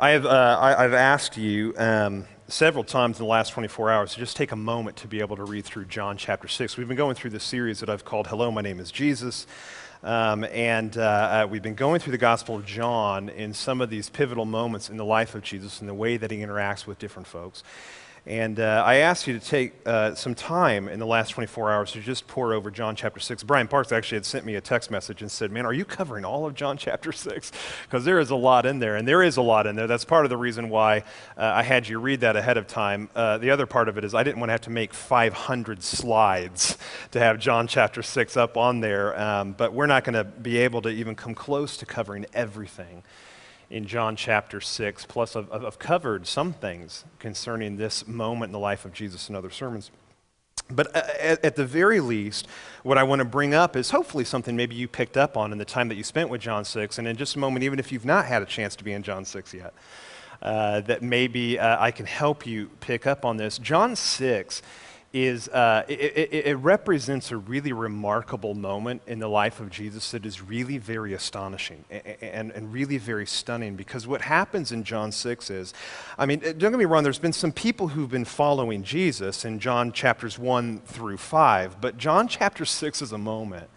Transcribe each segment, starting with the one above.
I've asked you several times in the last 24 hours to just take a moment to be able to read through John chapter 6. We've been going through this series that I've called Hello, My Name is Jesus. We've been going through the Gospel of John in some of these pivotal moments in the life of Jesus and the way that he interacts with different folks. And I asked you to take some time in the last 24 hours to just pour over John chapter 6. Brian Parks actually had sent me a text message and said, man, are you covering all of John chapter 6? Because there is a lot in there, and there is a lot in there. That's part of the reason why I had you read that ahead of time. The other part of it is I didn't want to have to make 500 slides to have John chapter 6 up on there, but we're not going to be able to even come close to covering everything in John chapter 6, plus I've covered some things concerning this moment in the life of Jesus in other sermons. But at the very least, what I want to bring up is hopefully something maybe you picked up on in the time that you spent with John 6, and in just a moment, even if you've not had a chance to be in John 6 yet, that maybe I can help you pick up on this. John 6 is, it represents a really remarkable moment in the life of Jesus that is really very astonishing and really very stunning, because what happens in John 6 is, I mean, don't get me wrong, there's been some people who've been following Jesus in John chapters 1 through 5, but John chapter 6 is a moment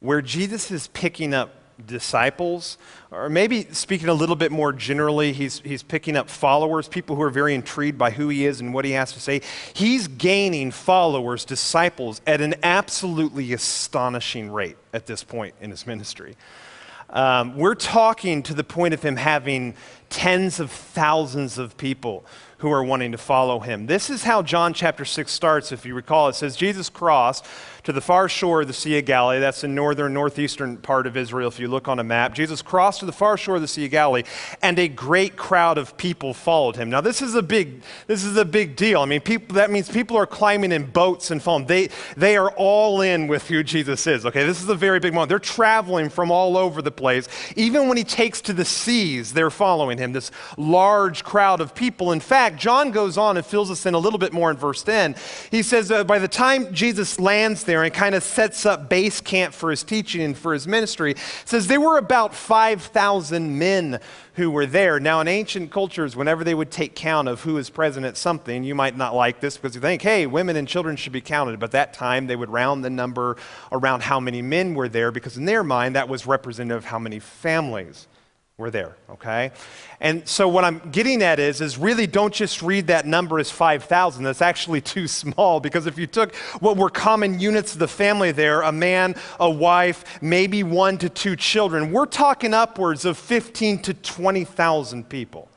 where Jesus is picking up disciples, or maybe speaking a little bit more generally, he's picking up followers, people who are very intrigued by who he is and what he has to say. He's gaining followers, disciples, at an absolutely astonishing rate at this point in his ministry. We're talking to the point of him having tens of thousands of people who are wanting to follow him. This is how John chapter 6 starts, if you recall. It says, Jesus crossed to the far shore of the Sea of Galilee. That's the northeastern part of Israel, if you look on a map. Jesus crossed to the far shore of the Sea of Galilee, and a great crowd of people followed him. Now, this is a big deal. I mean, that means people are climbing in boats and following. They are all in with who Jesus is, okay? This is a very big moment. They're traveling from all over the place. Even when he takes to the seas, they're following him, this large crowd of people. In fact, John goes on and fills us in a little bit more in verse 10. He says by the time Jesus lands there and kind of sets up base camp for his teaching and for his ministry, it says there were about 5,000 men who were there. Now, in ancient cultures, whenever they would take count of who is present at something, you might not like this because you think, hey, women and children should be counted. But that time, they would round the number around how many men were there, because in their mind, that was representative of how many families were there, okay? And so what I'm getting at is really don't just read that number as 5,000. That's actually too small, because if you took what were common units of the family there, a man, a wife, maybe 1 to 2 children, we're talking upwards of 15 to 20,000 people.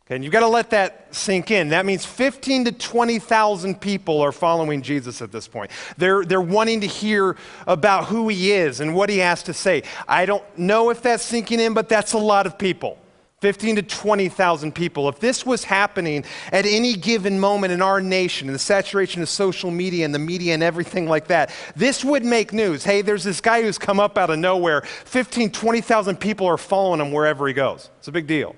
Okay, and you've got to let that sink in. That means 15 to 20,000 people are following Jesus at this point. They're wanting to hear about who he is and what he has to say. I don't know if that's sinking in, but that's a lot of people. 15 to 20,000 people. If this was happening at any given moment in our nation, in the saturation of social media and the media and everything like that, this would make news. Hey, there's this guy who's come up out of nowhere. 15, 20,000 people are following him wherever he goes. It's a big deal.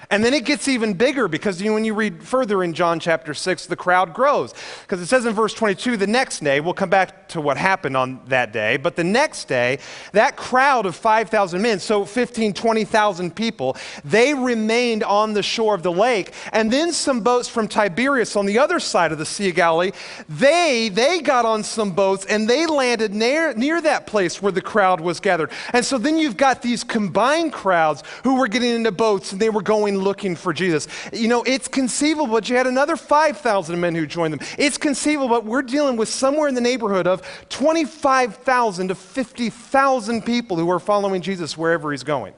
And then it gets even bigger, because when you read further in John chapter 6, the crowd grows. Because it says in verse 22, the next day, we'll come back to what happened on that day, but the next day, that crowd of 5,000 men, so 15, 20,000 people, they remained on the shore of the lake. And then some boats from Tiberias on the other side of the Sea of Galilee, they got on some boats and they landed near that place where the crowd was gathered. And so then you've got these combined crowds who were getting into boats and they were going looking for Jesus. You know, it's conceivable, but you had another 5,000 men who joined them. It's conceivable, but we're dealing with somewhere in the neighborhood of 25,000 to 50,000 people who are following Jesus wherever he's going.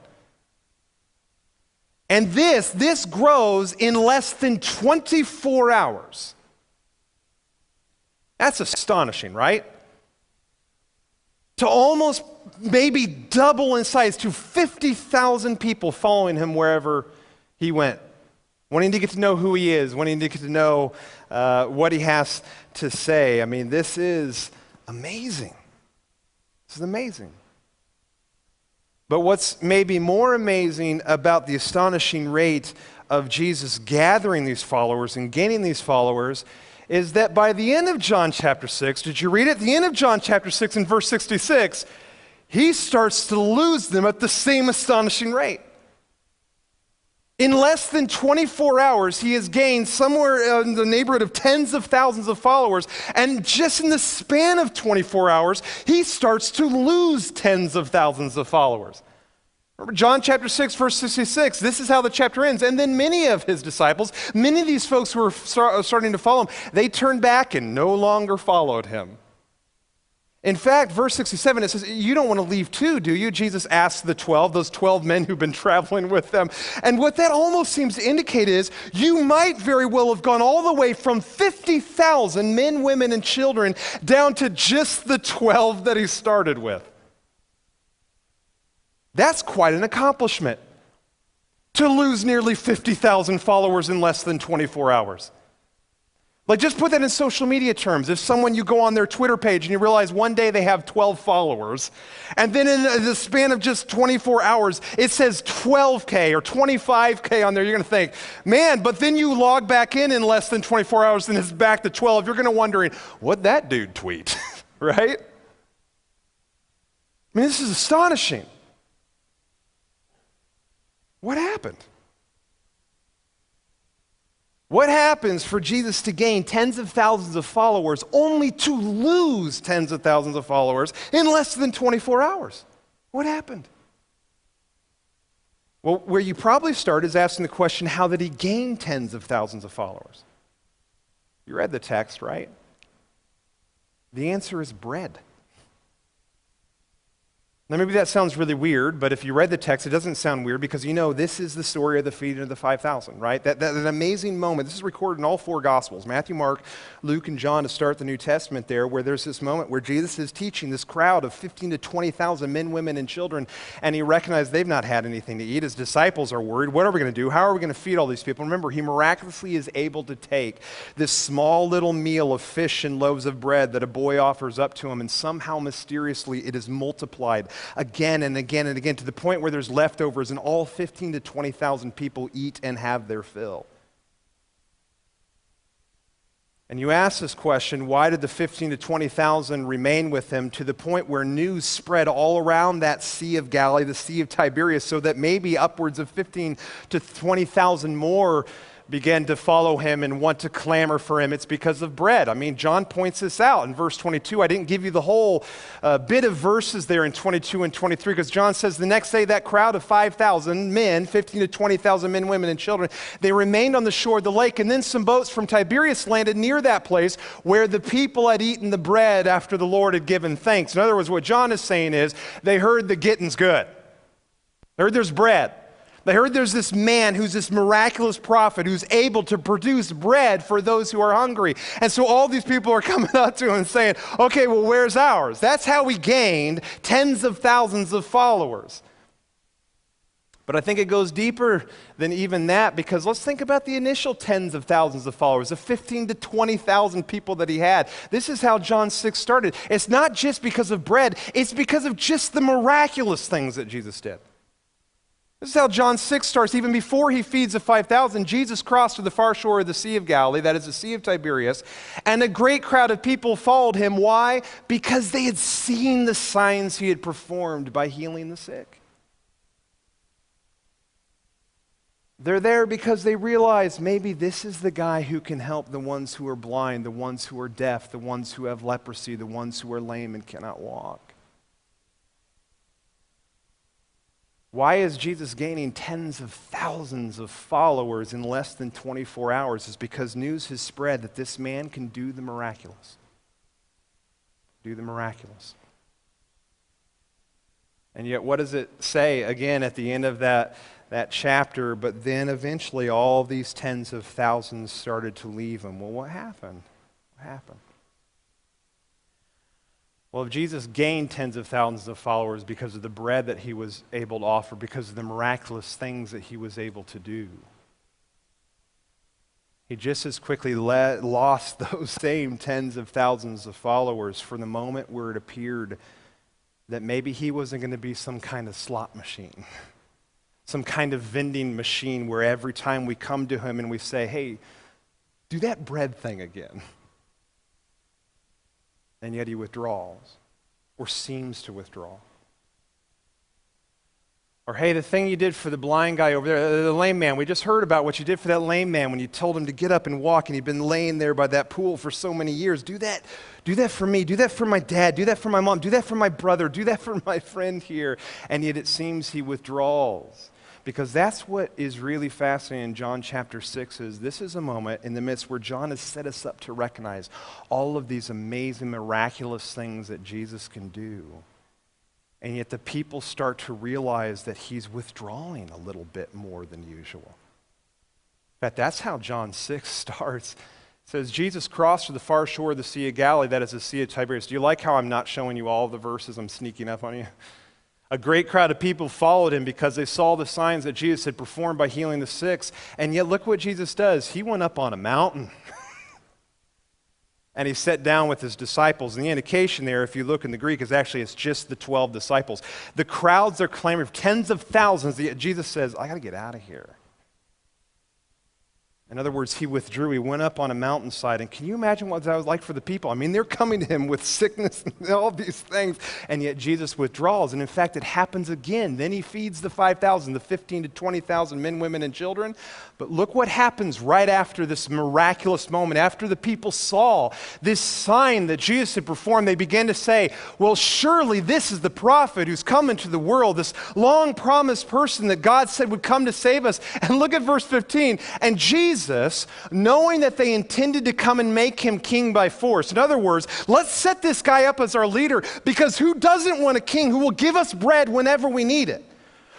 And this grows in less than 24 hours. That's astonishing, right? To almost maybe double in size, to 50,000 people following him wherever he went, wanting to get to know who he is, wanting to get to know what he has to say. I mean, this is amazing. This is amazing. But what's maybe more amazing about the astonishing rate of Jesus gathering these followers and gaining these followers is that by the end of John chapter 6, did you read it? At the end of John chapter 6 in verse 66, he starts to lose them at the same astonishing rate. In less than 24 hours, he has gained somewhere in the neighborhood of tens of thousands of followers. And just in the span of 24 hours, he starts to lose tens of thousands of followers. Remember John chapter 6, verse 66. This is how the chapter ends. And then many of his disciples, many of these folks who were starting to follow him, they turned back and no longer followed him. In fact, verse 67, it says, you don't want to leave too, do you? Jesus asked the 12, those 12 men who've been traveling with them. And what that almost seems to indicate is you might very well have gone all the way from 50,000 men, women, and children down to just the 12 that he started with. That's quite an accomplishment, to lose nearly 50,000 followers in less than 24 hours. Like, just put that in social media terms. If you go on their Twitter page and you realize one day they have 12 followers, and then in the span of just 24 hours, it says 12K or 25K on there, you're going to think, man, but then you log back in less than 24 hours and it's back to 12. You're going to wondering, what'd that dude tweet, right? I mean, this is astonishing. What happened? What happens for Jesus to gain tens of thousands of followers only to lose tens of thousands of followers in less than 24 hours? What happened? Well, where you probably start is asking the question, how did he gain tens of thousands of followers? You read the text, right? The answer is bread. Now, maybe that sounds really weird, but if you read the text, it doesn't sound weird because this is the story of the feeding of the 5,000, right? That an amazing moment. This is recorded in all four Gospels, Matthew, Mark, Luke, and John, to start the New Testament there, where there's this moment where Jesus is teaching this crowd of 15 to 20,000 men, women, and children, and he recognized they've not had anything to eat. His disciples are worried. What are we going to do? How are we going to feed all these people? Remember, he miraculously is able to take this small little meal of fish and loaves of bread that a boy offers up to him, and somehow mysteriously it is multiplied again and again and again to the point where there's leftovers and all 15 to 20,000 people eat and have their fill. And you ask this question, why did the 15 to 20,000 remain with him, to the point where news spread all around that Sea of Galilee, the Sea of Tiberias, so that maybe upwards of 15 to 20,000 more began to follow him and want to clamor for him? It's because of bread. I mean, John points this out in verse 22. I didn't give you the whole bit of verses there in 22 and 23 because John says the next day that crowd of 5,000 men, 15 to 20,000 men, women, and children, they remained on the shore of the lake, and then some boats from Tiberias landed near that place where the people had eaten the bread after the Lord had given thanks. In other words, what John is saying is they heard the getting's good. They heard there's bread. They heard there's this man who's this miraculous prophet who's able to produce bread for those who are hungry. And so all these people are coming up to him and saying, okay, well, where's ours? That's how we gained tens of thousands of followers. But I think it goes deeper than even that, because let's think about the initial tens of thousands of followers, the 15 to 20,000 people that he had. This is how John 6 started. It's not just because of bread, it's because of just the miraculous things that Jesus did. This is how John 6 starts. Even before he feeds the 5,000, Jesus crossed to the far shore of the Sea of Galilee, that is the Sea of Tiberias, and a great crowd of people followed him. Why? Because they had seen the signs he had performed by healing the sick. They're there because they realize maybe this is the guy who can help the ones who are blind, the ones who are deaf, the ones who have leprosy, the ones who are lame and cannot walk. Why is Jesus gaining tens of thousands of followers in less than 24 hours? It's because news has spread that this man can do the miraculous. Do the miraculous. And yet, what does it say again at the end of that chapter? But then eventually all these tens of thousands started to leave him. Well, what happened? What happened? Well, if Jesus gained tens of thousands of followers because of the bread that he was able to offer, because of the miraculous things that he was able to do, he just as quickly lost those same tens of thousands of followers for the moment where it appeared that maybe he wasn't going to be some kind of slot machine, some kind of vending machine where every time we come to him and we say, hey, do that bread thing again. And yet he withdraws, or seems to withdraw. Or, hey, the thing you did for the blind guy over there, the lame man, we just heard about what you did for that lame man when you told him to get up and walk and he'd been laying there by that pool for so many years. Do that for me. Do that for my dad. Do that for my mom. Do that for my brother. Do that for my friend here. And yet it seems he withdraws. Because that's what is really fascinating in John chapter 6 is this is a moment in the midst where John has set us up to recognize all of these amazing, miraculous things that Jesus can do. And yet the people start to realize that he's withdrawing a little bit more than usual. In fact, that's how John 6 starts. It says, Jesus crossed to the far shore of the Sea of Galilee, that is the Sea of Tiberias. Do you like how I'm not showing you all the verses? I'm sneaking up on you. A great crowd of people followed him because they saw the signs that Jesus had performed by healing the sick. And yet look what Jesus does. He went up on a mountain. And he sat down with his disciples. And the indication there, if you look in the Greek, is actually it's just the 12 disciples. The crowds are clamoring, tens of thousands. Jesus says, I got to get out of here. In other words, he withdrew. He went up on a mountainside. And can you imagine what that was like for the people? I mean, they're coming to him with sickness and all these things, and yet Jesus withdraws. And in fact, it happens again. Then he feeds the 5,000, the 15 to 20,000 men, women, and children. But look what happens right after this miraculous moment. After the people saw this sign that Jesus had performed, they began to say, well, surely this is the prophet who's come into the world, this long-promised person that God said would come to save us. And look at verse 15. And Jesus, knowing that they intended to come and make him king by force. In other words, let's set this guy up as our leader, because who doesn't want a king who will give us bread whenever we need it?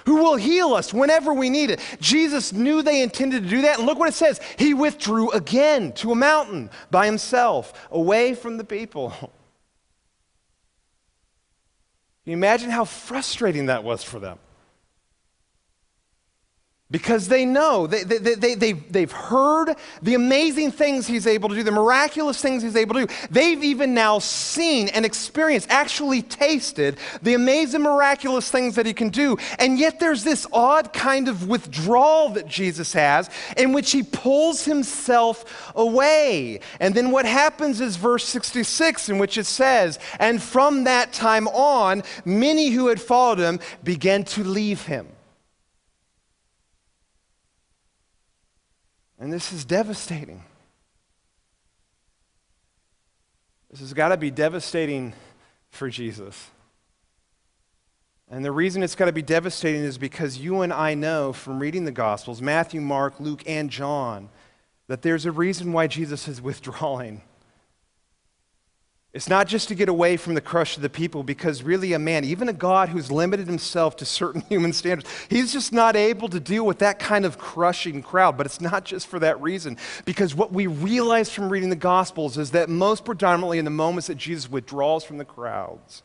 Who will heal us whenever we need it? Jesus knew they intended to do that, and look what it says. He withdrew again to a mountain by himself, away from the people. Can you imagine how frustrating that was for them? Because they know, they've heard the amazing things he's able to do, the miraculous things he's able to do. They've even now seen and experienced, actually tasted the amazing, miraculous things that he can do. And yet there's this odd kind of withdrawal that Jesus has in which he pulls himself away. And then what happens is verse 66 in which it says, and from that time on, many who had followed him began to leave him. And this is devastating. This has got to be devastating for Jesus. And the reason it's got to be devastating is because you and I know from reading the Gospels, Matthew, Mark, Luke, and John, that there's a reason why Jesus is withdrawing. It's not just to get away from the crush of the people, because really a man, even a God who's limited himself to certain human standards, he's just not able to deal with that kind of crushing crowd. But it's not just for that reason, because what we realize from reading the Gospels is that most predominantly in the moments that Jesus withdraws from the crowds,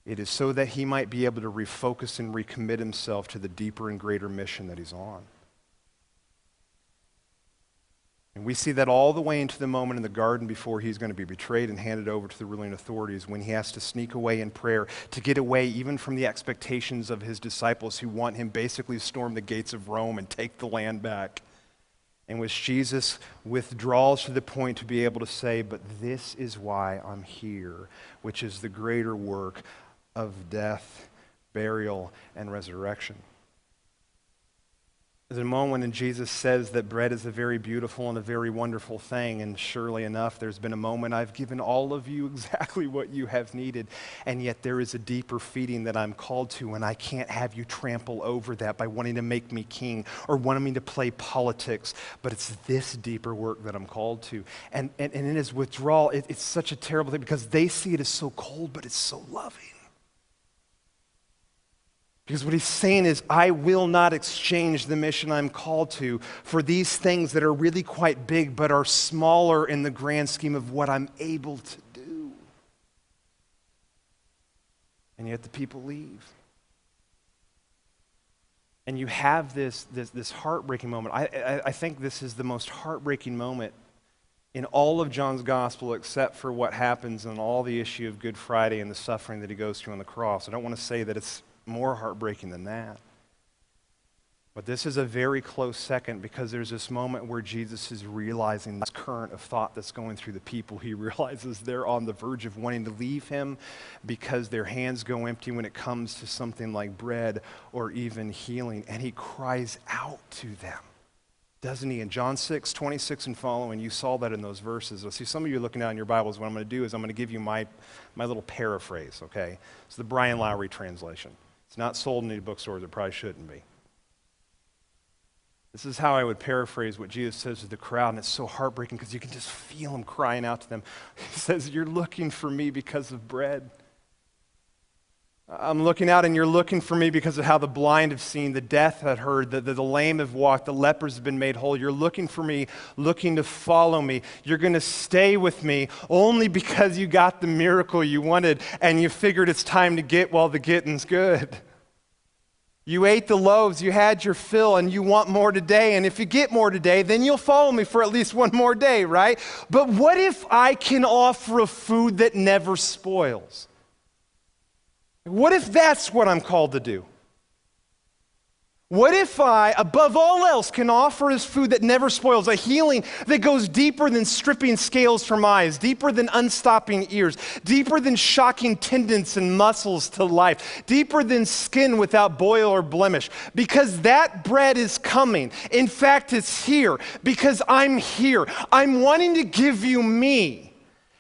it is so that he might be able to refocus and recommit himself to the deeper and greater mission that he's on. And we see that all the way into the moment in the garden before he's going to be betrayed and handed over to the ruling authorities, when he has to sneak away in prayer to get away even from the expectations of his disciples who want him basically to storm the gates of Rome and take the land back. In which Jesus withdraws to the point to be able to say, but this is why I'm here, which is the greater work of death, burial, and resurrection. There's a moment when Jesus says that bread is a very beautiful and a very wonderful thing, and surely enough, there's been a moment I've given all of you exactly what you have needed, and yet there is a deeper feeding that I'm called to, and I can't have you trample over that by wanting to make me king or wanting me to play politics, but it's this deeper work that I'm called to. And in his withdrawal, it's such a terrible thing because they see it as so cold, but it's so loving. Because what he's saying is, I will not exchange the mission I'm called to for these things that are really quite big but are smaller in the grand scheme of what I'm able to do. And yet the people leave. And you have this heartbreaking moment. I think this is the most heartbreaking moment in all of John's gospel, except for what happens in all the issue of Good Friday and the suffering that he goes through on the cross. I don't want to say that it's more heartbreaking than that. But this is a very close second because there's this moment where Jesus is realizing this current of thought that's going through the people. He realizes they're on the verge of wanting to leave him because their hands go empty when it comes to something like bread or even healing. And he cries out to them, doesn't he? In John 6, 26 and following, you saw that in those verses. See, some of you are looking down in your Bibles. What I'm going to do is I'm going to give you my little paraphrase, okay? It's the Brian Lowry translation. It's not sold in any bookstores. It probably shouldn't be. This is how I would paraphrase what Jesus says to the crowd, and it's so heartbreaking because you can just feel him crying out to them. He says, you're looking for me because of bread. I'm looking out and you're looking for me because of how the blind have seen, the deaf have heard, the lame have walked, the lepers have been made whole. You're looking for me, looking to follow me. You're going to stay with me only because you got the miracle you wanted and you figured it's time to get while the getting's good. You ate the loaves, you had your fill, and you want more today. And if you get more today, then you'll follow me for at least one more day, right? But what if I can offer a food that never spoils? What if that's what I'm called to do? What if I, above all else, can offer his food that never spoils, a healing that goes deeper than stripping scales from eyes, deeper than unstopping ears, deeper than shocking tendons and muscles to life, deeper than skin without boil or blemish? Because that bread is coming. In fact, it's here because I'm here. I'm wanting to give you me.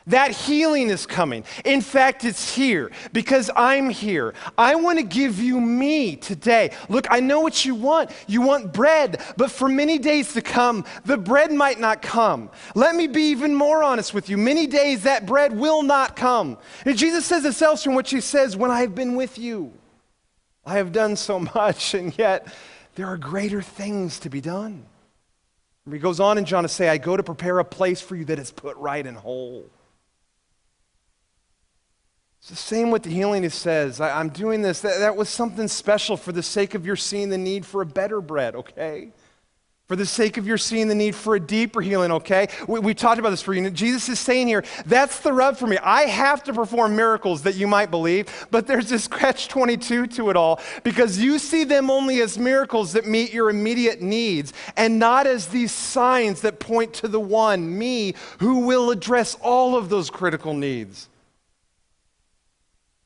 That healing is coming. In fact, it's here because I'm here. I want to give you me today. Look, I know what you want. You want bread, but for many days to come, the bread might not come. Let me be even more honest with you. Many days that bread will not come. And Jesus says this elsewhere in which he says, when I have been with you, I have done so much, and yet there are greater things to be done. He goes on in John to say, I go to prepare a place for you that is put right and whole. It's the same with the healing. It says, I'm doing this. That was something special for the sake of your seeing the need for a better bread, okay? For the sake of your seeing the need for a deeper healing, okay? We talked about this for you. Jesus is saying here, that's the rub for me. I have to perform miracles that you might believe, but there's this catch-22 to it all because you see them only as miracles that meet your immediate needs and not as these signs that point to the one, me, who will address all of those critical needs.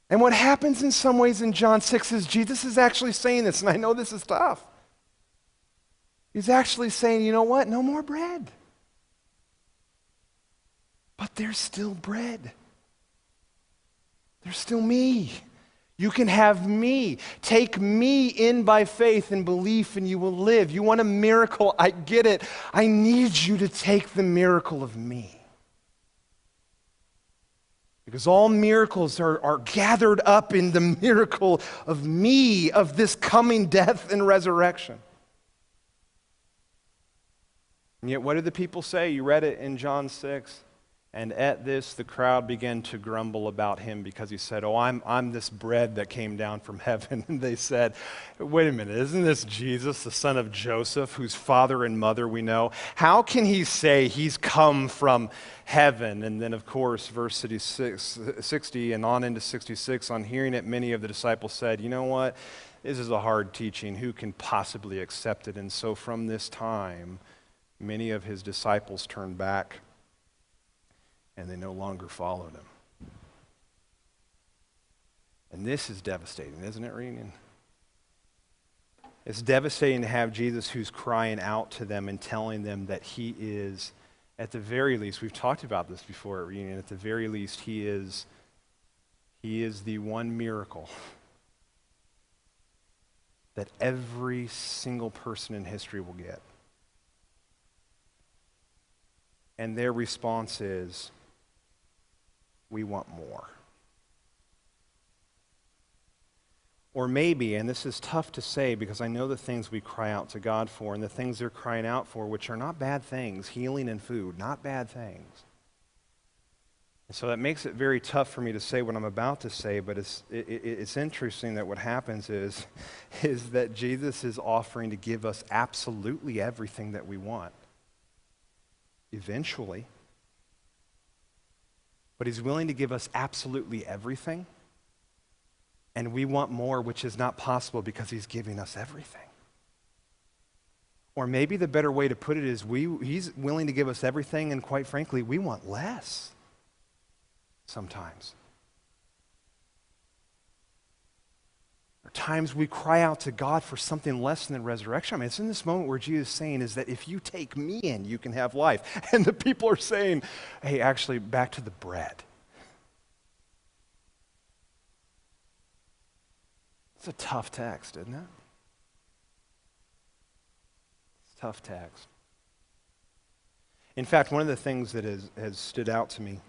And what happens in some ways in John 6 is Jesus is actually saying this, and I know this is tough. He's actually saying, you know what? No more bread. But there's still bread. There's still me. You can have me. Take me in by faith and belief, and you will live. You want a miracle? I get it. I need you to take the miracle of me. Because all miracles are gathered up in the miracle of me, of this coming death and resurrection. And yet, what did the people say? You read it in John 6. And at this, the crowd began to grumble about him because he said, I'm this bread that came down from heaven. And they said, wait a minute, isn't this Jesus, the son of Joseph, whose father and mother we know? How can he say he's come from heaven? And then, of course, verse 60 and on into 66, on hearing it, many of the disciples said, you know what? This is a hard teaching. Who can possibly accept it? And so from this time, many of his disciples turned back and they no longer followed him. And this is devastating, isn't it, Reunion? It's devastating to have Jesus who's crying out to them and telling them that he is, at the very least, we've talked about this before at Reunion, at the very least, he is the one miracle that every single person in history will get. And their response is, we want more. Or maybe, and this is tough to say because I know the things we cry out to God for and the things they're crying out for, which are not bad things, healing and food, not bad things. And so that makes it very tough for me to say what I'm about to say, but it's interesting that what happens is that Jesus is offering to give us absolutely everything that we want. Eventually. But he's willing to give us absolutely everything, and we want more, which is not possible because he's giving us everything. Or maybe the better way to put it is he's willing to give us everything, and quite frankly, we want less sometimes. There are times we cry out to God for something less than resurrection. I mean, it's in this moment where Jesus is saying is that if you take me in, you can have life. And the people are saying, hey, actually, back to the bread. It's a tough text, isn't it? It's a tough text. In fact, one of the things that has stood out to me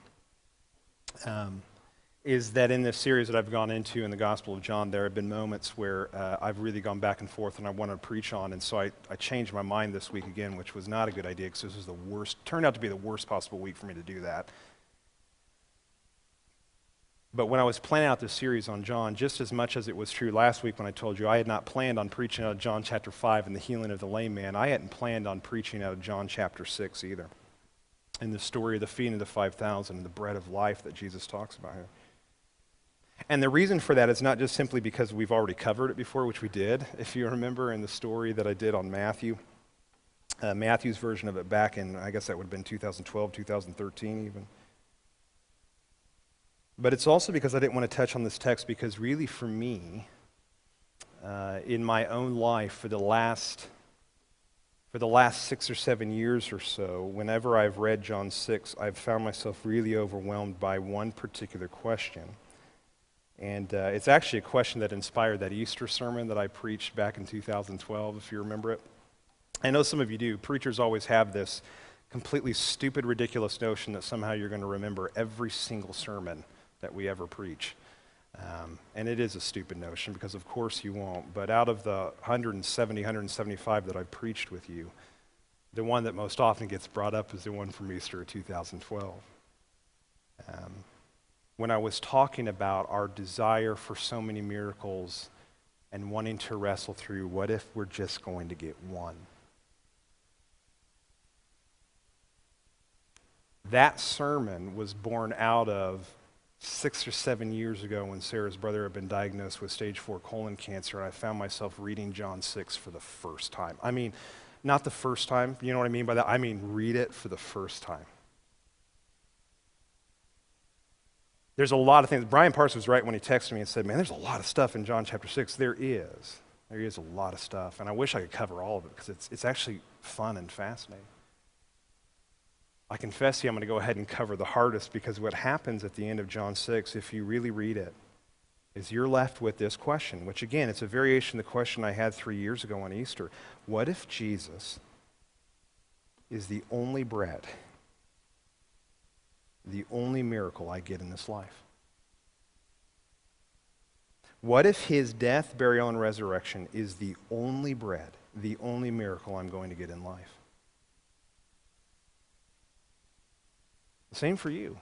is that in this series that I've gone into in the Gospel of John, there have been moments where I've really gone back and forth and I want to preach on, and so I changed my mind this week again, which was not a good idea because this was turned out to be the worst possible week for me to do that. But when I was planning out this series on John, just as much as it was true last week when I told you I had not planned on preaching out of John chapter 5 and the healing of the lame man, I hadn't planned on preaching out of John chapter 6 either, in the story of the feeding of the 5,000 and the bread of life that Jesus talks about here. And the reason for that is not just simply because we've already covered it before, which we did, if you remember in the story that I did on Matthew, Matthew's version of it back in, I guess that would have been 2012, 2013 even. But it's also because I didn't want to touch on this text because really for me, in my own life for the last 6 or 7 years or so, whenever I've read John 6, I've found myself really overwhelmed by one particular question. And it's actually a question that inspired that Easter sermon that I preached back in 2012, if you remember it. I know some of you do. Preachers always have this completely stupid, ridiculous notion that somehow you're going to remember every single sermon that we ever preach. And it is a stupid notion because of course you won't. But out of the 175 that I've preached with you, the one that most often gets brought up is the one from Easter of 2012. When I was talking about our desire for so many miracles and wanting to wrestle through what if we're just going to get one. That sermon was born out of 6 or 7 years ago when Sarah's brother had been diagnosed with stage 4 colon cancer, and I found myself reading John 6 for the first time. I mean, not the first time, you know what I mean by that? I mean, read it for the first time. There's a lot of things. Brian Parks was right when he texted me and said, man, there's a lot of stuff in John chapter 6. There is a lot of stuff, and I wish I could cover all of it because it's actually fun and fascinating. I confess to you, I'm going to go ahead and cover the hardest because what happens at the end of John 6, if you really read it, is you're left with this question, which again, it's a variation of the question I had 3 years ago on Easter. What if Jesus is the only bread, the only miracle I get in this life? What if his death, burial, and resurrection is the only bread, the only miracle I'm going to get in life? Same for you.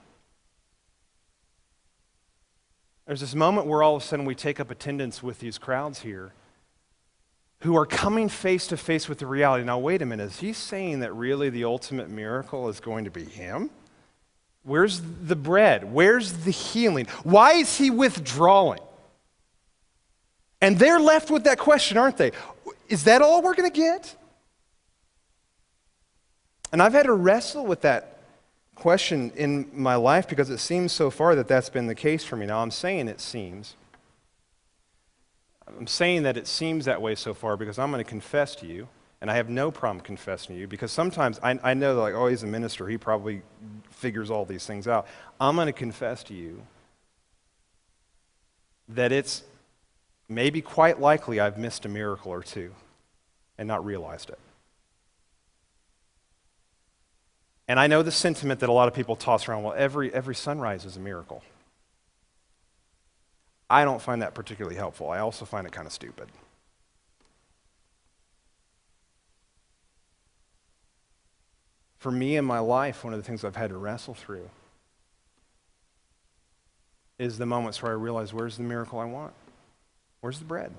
There's this moment where all of a sudden we take up attendance with these crowds here who are coming face to face with the reality. Now, wait a minute. Is he saying that really the ultimate miracle is going to be him? Where's the bread? Where's the healing? Why is he withdrawing? And they're left with that question, aren't they? Is that all we're going to get? And I've had to wrestle with that question in my life because it seems so far that that's been the case for me. Now, I'm saying it seems. I'm saying that it seems that way so far because I'm going to confess to you, and I have no problem confessing to you because sometimes I know like, oh, he's a minister. He probably figures all these things out. I'm going to confess to you that it's maybe quite likely I've missed a miracle or two and not realized it. And I know the sentiment that a lot of people toss around, well, every sunrise is a miracle. I don't find that particularly helpful. I also find it kind of stupid. For me in my life, one of the things I've had to wrestle through is the moments where I realize, where's the miracle I want? Where's the bread?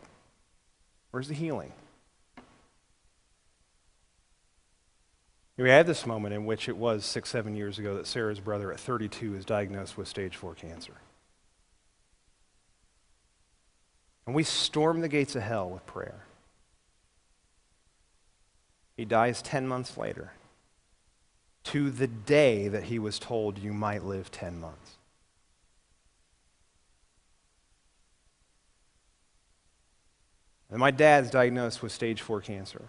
Where's the healing? We had this moment in which it was 6, 7 years ago that Sarah's brother at 32 is diagnosed with stage 4 cancer. And we stormed the gates of hell with prayer. He dies 10 months later, to the day that he was told you might live 10 months. And my dad's diagnosed with stage 4 cancer.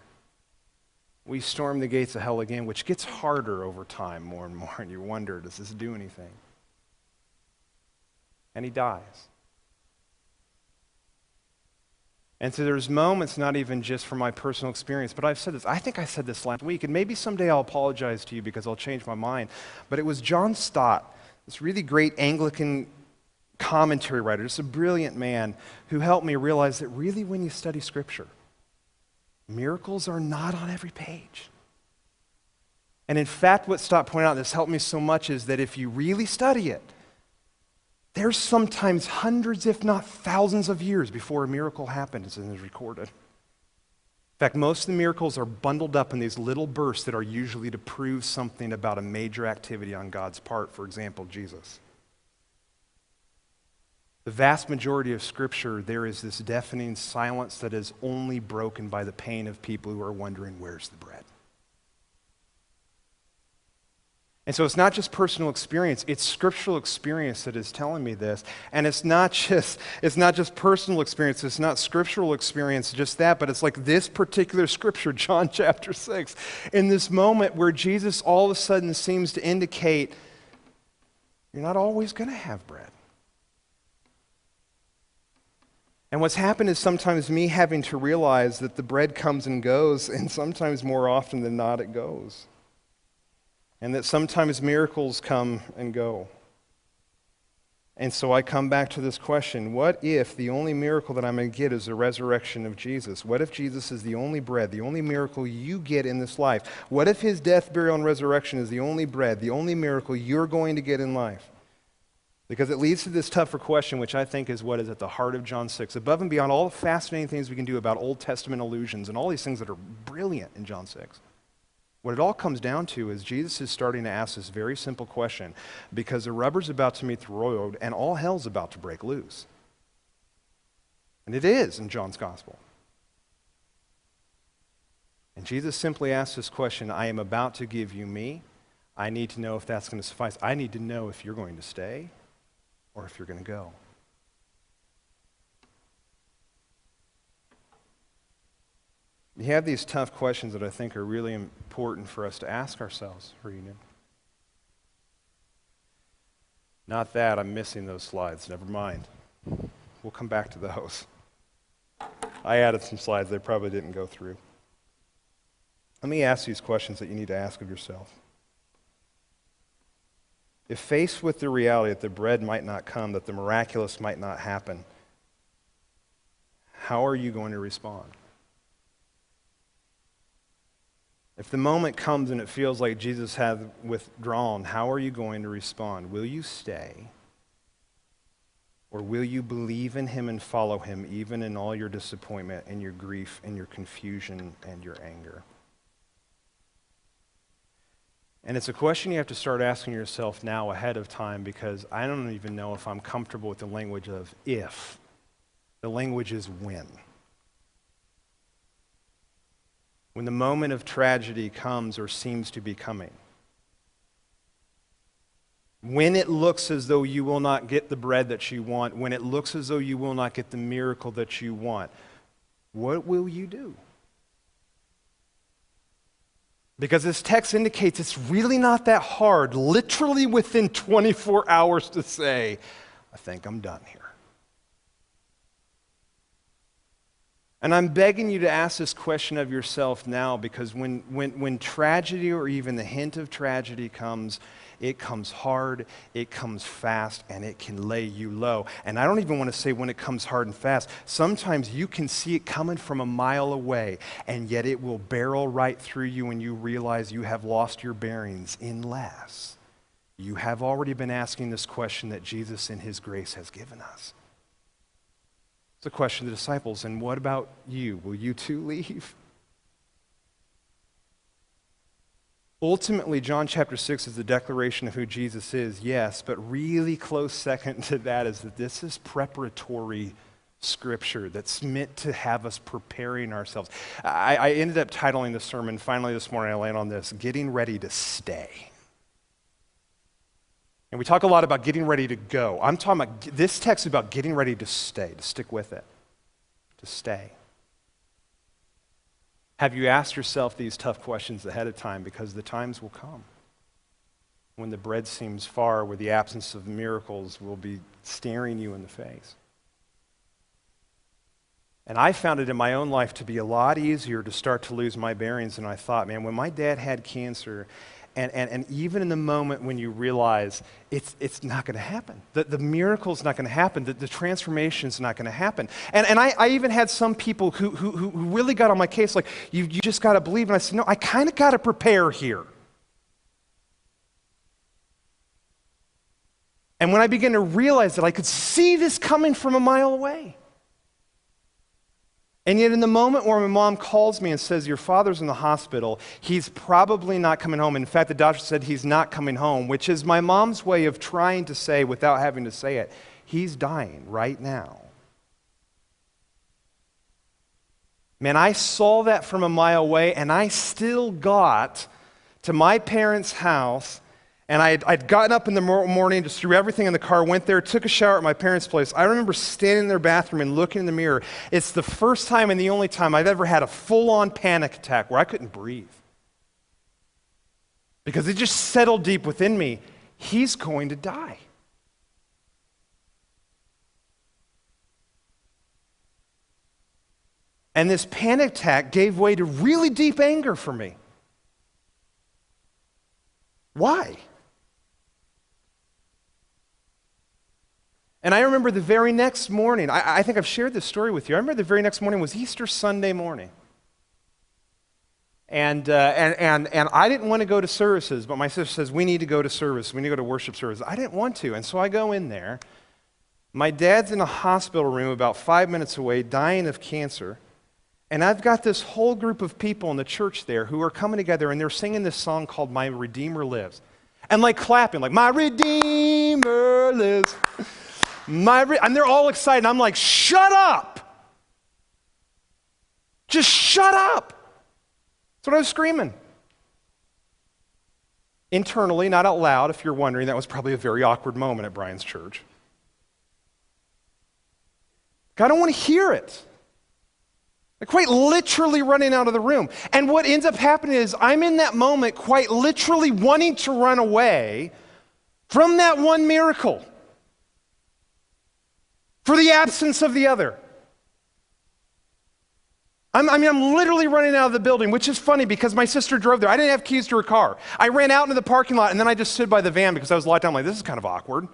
We storm the gates of hell again, which gets harder over time more and more, and you wonder, does this do anything? And he dies. And so there's moments, not even just from my personal experience, but I've said this, I think I said this last week, and maybe someday I'll apologize to you because I'll change my mind, but it was John Stott, this really great Anglican commentary writer, just a brilliant man, who helped me realize that really when you study Scripture, miracles are not on every page. And in fact, what Stott pointed out, this helped me so much, is that if you really study it, there's sometimes hundreds, if not thousands of years before a miracle happens and is recorded. In fact, most of the miracles are bundled up in these little bursts that are usually to prove something about a major activity on God's part, for example, Jesus. The vast majority of Scripture, there is this deafening silence that is only broken by the pain of people who are wondering, where's the bread? And so it's not just personal experience, it's scriptural experience that is telling me this. And it's not just personal experience, it's not scriptural experience, just that, but it's like this particular scripture, John chapter 6, in this moment where Jesus all of a sudden seems to indicate, you're not always going to have bread. And what's happened is sometimes me having to realize that the bread comes and goes, and sometimes more often than not it goes. And that sometimes miracles come and go. And so I come back to this question, what if the only miracle that I'm going to get is the resurrection of Jesus? What if Jesus is the only bread, the only miracle you get in this life? What if his death, burial, and resurrection is the only bread, the only miracle you're going to get in life? Because it leads to this tougher question, which I think is what is at the heart of John 6. Above and beyond all the fascinating things we can do about Old Testament allusions and all these things that are brilliant in John 6. What it all comes down to is Jesus is starting to ask this very simple question because the rubber's about to meet the road and all hell's about to break loose. And it is in John's gospel. And Jesus simply asks this question, I am about to give you me. I need to know if that's going to suffice. I need to know if you're going to stay or if you're going to go. You have these tough questions that I think are really important for us to ask ourselves, Reunion. Not that, I'm missing those slides. Never mind. We'll come back to those. I added some slides they probably didn't go through. Let me ask these questions that you need to ask of yourself. If faced with the reality that the bread might not come, that the miraculous might not happen, how are you going to respond? If the moment comes and it feels like Jesus has withdrawn, how are you going to respond? Will you stay? Or will you believe in him and follow him even in all your disappointment and your grief and your confusion and your anger? And it's a question you have to start asking yourself now ahead of time because I don't even know if I'm comfortable with the language of if. The language is when. When the moment of tragedy comes or seems to be coming. When it looks as though you will not get the bread that you want, when it looks as though you will not get the miracle that you want, what will you do? Because this text indicates it's really not that hard, literally within 24 hours to say, I think I'm done here. And I'm begging you to ask this question of yourself now because when tragedy or even the hint of tragedy comes, it comes hard, it comes fast, and it can lay you low. And I don't even want to say when it comes hard and fast. Sometimes you can see it coming from a mile away, and yet it will barrel right through you when you realize you have lost your bearings unless you have already been asking this question that Jesus in his grace has given us. It's a question to the disciples, and what about you? Will you too leave? Ultimately, John chapter 6 is the declaration of who Jesus is, yes, but really close second to that is that this is preparatory Scripture that's meant to have us preparing ourselves. I ended up titling the sermon, finally this morning I land on this, Getting Ready to Stay. And we talk a lot about getting ready to go. I'm talking about, this text is about getting ready to stay, to stick with it, to stay. Have you asked yourself these tough questions ahead of time? Because the times will come when the bread seems far, where the absence of miracles will be staring you in the face. And I found it in my own life to be a lot easier to start to lose my bearings than I thought. Man, when my dad had cancer, and even in the moment when you realize it's not going to happen, the miracle's not going to happen, the transformation's not going to happen. And I even had some people who really got on my case, like, you just got to believe. And I said, no, I kind of got to prepare here. And when I began to realize that I could see this coming from a mile away. And yet in the moment where my mom calls me and says, your father's in the hospital, he's probably not coming home. In fact, the doctor said he's not coming home, which is my mom's way of trying to say, without having to say it, he's dying right now. Man, I saw that from a mile away, and I still got to my parents' house. And I'd gotten up in the morning, just threw everything in the car, went there, took a shower at my parents' place. I remember standing in their bathroom and looking in the mirror. It's the first time and the only time I've ever had a full-on panic attack where I couldn't breathe. Because it just settled deep within me. He's going to die. And this panic attack gave way to really deep anger for me. Why? And I remember the very next morning, I think I've shared this story with you. I remember the very next morning was Easter Sunday morning. And I didn't want to go to services, but my sister says, we need to go to service. We need to go to worship service. I didn't want to, and so I go in there. My dad's in a hospital room about 5 minutes away, dying of cancer. And I've got this whole group of people in the church there who are coming together, and they're singing this song called My Redeemer Lives. And like clapping, like, my Redeemer lives. And they're all excited. And I'm like, shut up. Just shut up. That's what I was screaming. Internally, not out loud, if you're wondering, that was probably a very awkward moment at Brian's church. I don't want to hear it. Like quite literally running out of the room. And what ends up happening is I'm in that moment quite literally wanting to run away from that one miracle. For the absence of the other. I'm literally running out of the building, which is funny because my sister drove there. I didn't have keys to her car. I ran out into the parking lot, and then I just stood by the van because I was locked down. I'm like, this is kind of awkward.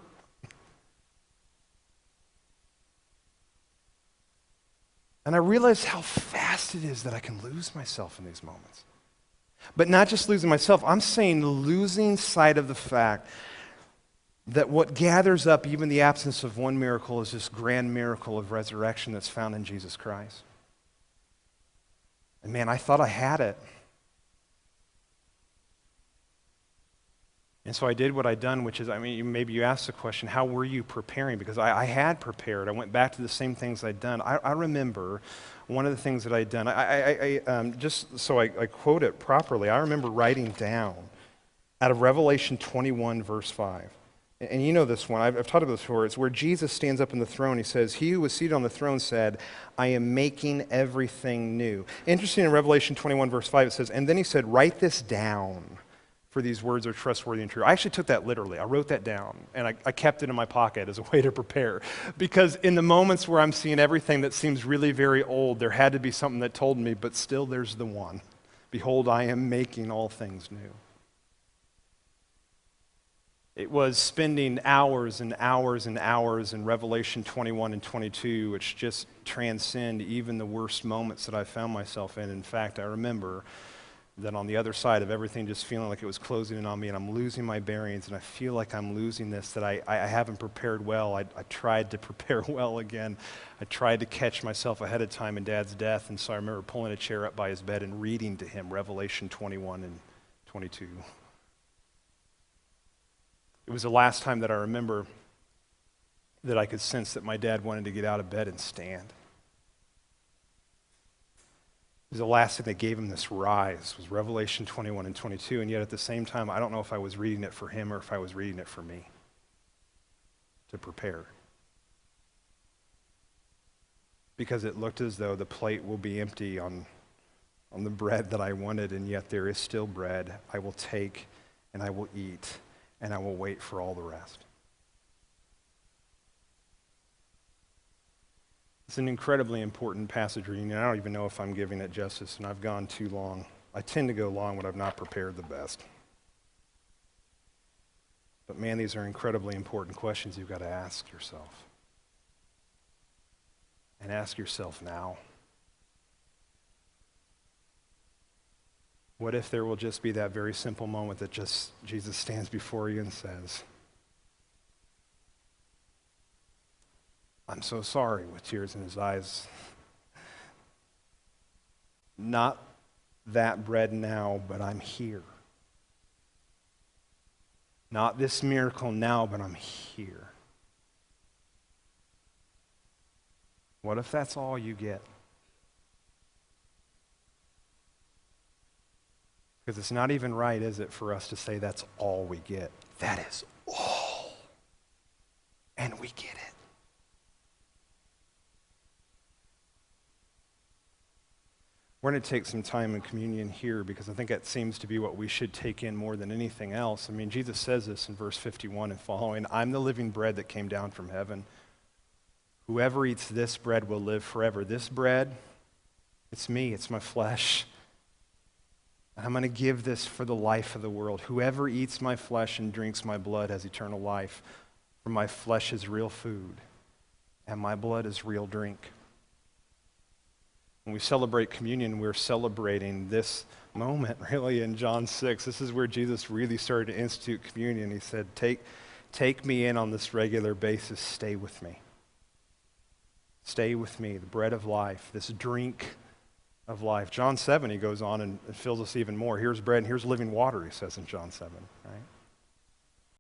And I realized how fast it is that I can lose myself in these moments. But not just losing myself, I'm saying losing sight of the fact that what gathers up even the absence of one miracle is this grand miracle of resurrection that's found in Jesus Christ. And man, I thought I had it. And so I did what I'd done, which is, maybe you asked the question, how were you preparing? Because I had prepared. I went back to the same things I'd done. I remember one of the things that I'd done. Just so I quote it properly, I remember writing down out of Revelation 21, verse 5. And you know this one, I've taught about this before. It's where Jesus stands up in the throne. He says, he who was seated on the throne said, I am making everything new. Interesting, in Revelation 21, verse 5, it says, and then he said, write this down, for these words are trustworthy and true. I actually took that literally. I wrote that down, and I kept it in my pocket as a way to prepare. Because in the moments where I'm seeing everything that seems really very old, there had to be something that told me, but still there's the one. Behold, I am making all things new. It was spending hours and hours and hours in Revelation 21 and 22, which just transcend even the worst moments that I found myself in. In fact, I remember that on the other side of everything just feeling like it was closing in on me and I'm losing my bearings and I feel like I'm losing this, that I haven't prepared well. I tried to prepare well again. I tried to catch myself ahead of time in Dad's death, and so I remember pulling a chair up by his bed and reading to him Revelation 21 and 22. It was the last time that I remember that I could sense that my dad wanted to get out of bed and stand. It was the last thing that gave him this rise was Revelation 21 and 22, and yet at the same time, I don't know if I was reading it for him or if I was reading it for me to prepare. Because it looked as though the plate will be empty on the bread that I wanted, and yet there is still bread. I will take and I will eat, and I will wait for all the rest. It's an incredibly important passage reading, and I don't even know if I'm giving it justice, and I've gone too long. I tend to go long when I've not prepared the best. But man, these are incredibly important questions you've got to ask yourself. And ask yourself now. What if there will just be that very simple moment that just Jesus stands before you and says, I'm so sorry, with tears in his eyes. Not that bread now, but I'm here. Not this miracle now, but I'm here. What if that's all you get? Because it's not even right, is it, for us to say that's all we get? That is all. And we get it. We're going to take some time in communion here because I think that seems to be what we should take in more than anything else. I mean, Jesus says this in verse 51 and following, I'm the living bread that came down from heaven. Whoever eats this bread will live forever. This bread, it's me, it's my flesh. And I'm going to give this for the life of the world. Whoever eats my flesh and drinks my blood has eternal life. For my flesh is real food, and my blood is real drink. When we celebrate communion, we're celebrating this moment, really, in John 6. This is where Jesus really started to institute communion. He said, take me in on this regular basis. Stay with me. Stay with me, the bread of life, this drink of life. John 7, he goes on and fills us even more. Here's bread and here's living water, he says in John 7, right?